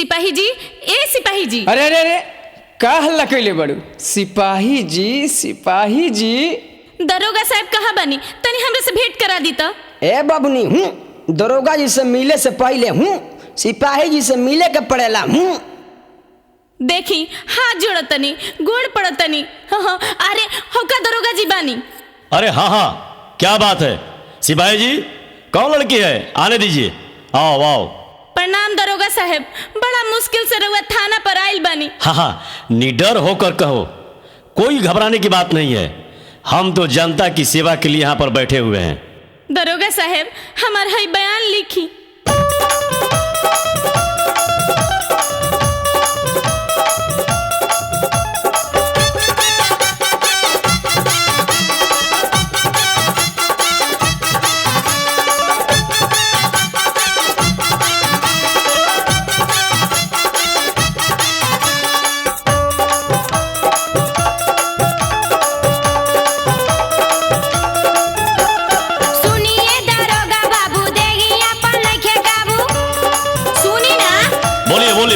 सिपाही जी, ए सिपाही जी। अरे अरे अरे का हल्ला कैले बड़ू? सिपाही जी सिपाही जी। दरोगा साहब कहाँ बनी? तनी हमरे से भेंट करा दी तो। ए बबनी हूँ, दरोगा जी से मिले से पहले हूँ, सिपाही जी से मिले के पड़ेला हूँ। देखी हाथ जोड़ तनी, गोड़ पड़ तनी। हाँ, अरे होका दरोगा जी बानी। अरे हाँ हाँ, क्या बात है सिपाही जी? कौन लड़की है? आने दीजिए। आओ आओ। प्रणाम दरोगा साहब, बड़ा मुश्किल से रउआ थाना पर आइल बानी। हाँ हाँ, निडर होकर कहो, कोई घबराने की बात नहीं है। हम तो जनता की सेवा के लिए यहाँ पर बैठे हुए हैं। दरोगा साहब, हमारा है बयान लिखी।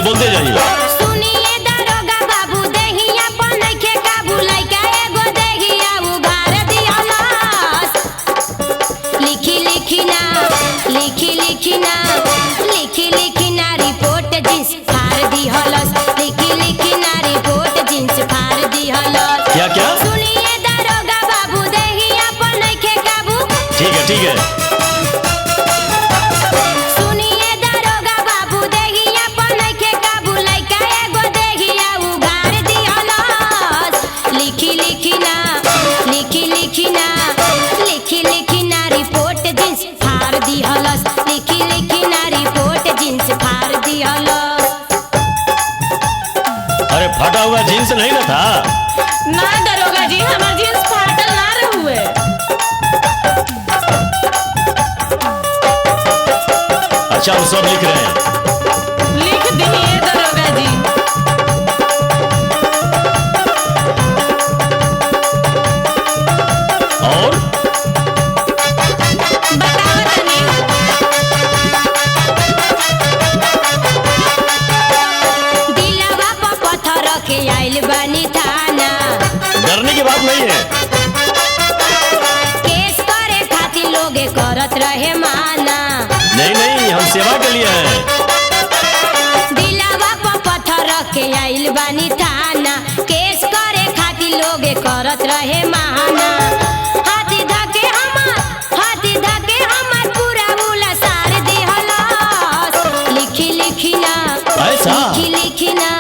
बोलते जाइए। सुनिए दरोगा बाबू, देहिया पर नइखे काबू, लइका एगो देहिया उघार दियालास। लिखी लिखी ना, लिखी लिखी ना, लिखी लिखी ना रिपोर्ट जींस फाड़ दिहलस। लिखी लिखी ना रिपोर्ट जींस फाड़ दिहलस। क्या क्या? सुनिए दरोगा बाबू, देहिया पर नइखे काबू। ठीक है ठीक है। अरे फटा हुआ जींस नहीं ना था? ना दरोगा जी, हमार जींस फाटल ना रहुए। अच्छा, वो सब लिख रहे हैं। लिख दिए दरोगा जी। और बताओ तनी। दिलवा पर पत्थर के आइल बानी थाना। डरने की बात नहीं है। केस करे खातिर लोगे करत रहे माना। नहीं नहीं, हम सेवा के लिए हैं। दिलवा पर पत्थर के आइल बानी थाना। केस करे खातिर लोगे करत रहे माना। हाथी धके हमार पूरा बुला सार दिहलस। लिखी लिखी ना, ऐसा? लिखी लिखी ना,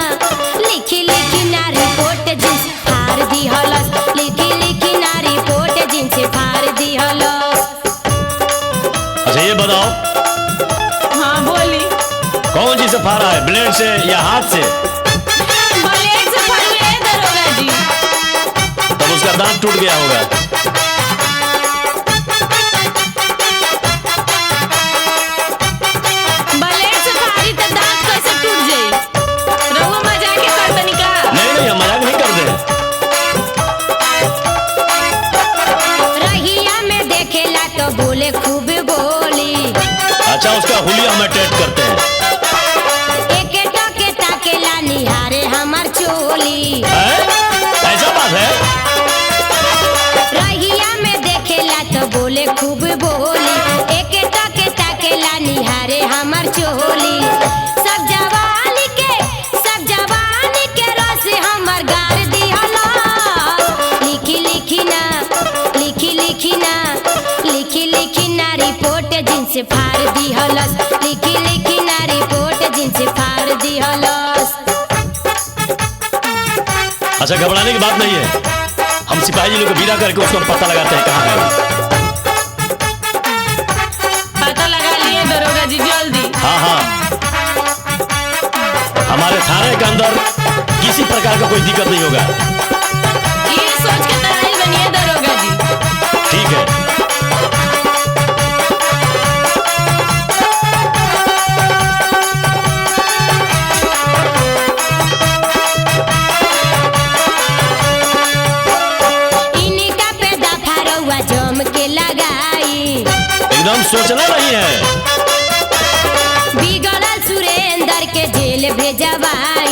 लिखी लिखी ना रिपोर्ट जींस फाड़ दिहलस। लिखी लिखी ना रिपोर्ट जींस फाड़ दिहलस। अच्छा ये बताओ, हाँ बोली। कौन चीज से फाड़ा है, ब्लेड से या हाथ से? ब्लेड से फाड़िए दरोगा जी। तब उसका दांत टूट गया होगा। ब्लेड से फाड़ी तो दांत कैसे टूट जाई? रहुआ मजाक के कर तनी का? नहीं नहीं, हम मजाक नहीं करते। रहिया में देखेला तो बोले खूब बोली। अच्छा, उसका हुलिया हम अटैच करते हैं। एके टके ताकेला निहारे हमार चोली। ऐसा बात है? रहिया में देखेला तो बोले खूब बोली। एके टके ताकेला निहारे हमार चोली। सब जवानी के रस हमर गार दिहला। लिखी लिखी ना, लिखी लिखी ना, लिखी लिखी ना रिपोर्ट जींस फाड़ दिहलस। लिखी लिखी ना रिपोर्ट जींस फाड़ दिहलस। अच्छा, घबराने की बात नहीं है। हम सिपाही जी लोग को विदा करके उसको पता लगाते हैं कहाँ है वो। पता लगा लिए दरोगा जी जल्दी। हाँ हाँ, हमारे थाने के अंदर किसी प्रकार का कोई दिक्कत नहीं होगा। ये सोच के तैयारी बनिए दरोगा जी। ठीक है। इनका पे दफा रउआ जम के लगाई। एकदम सोचना नहीं है। बिगड़ल सुरेंद्र के जेल भेजवाई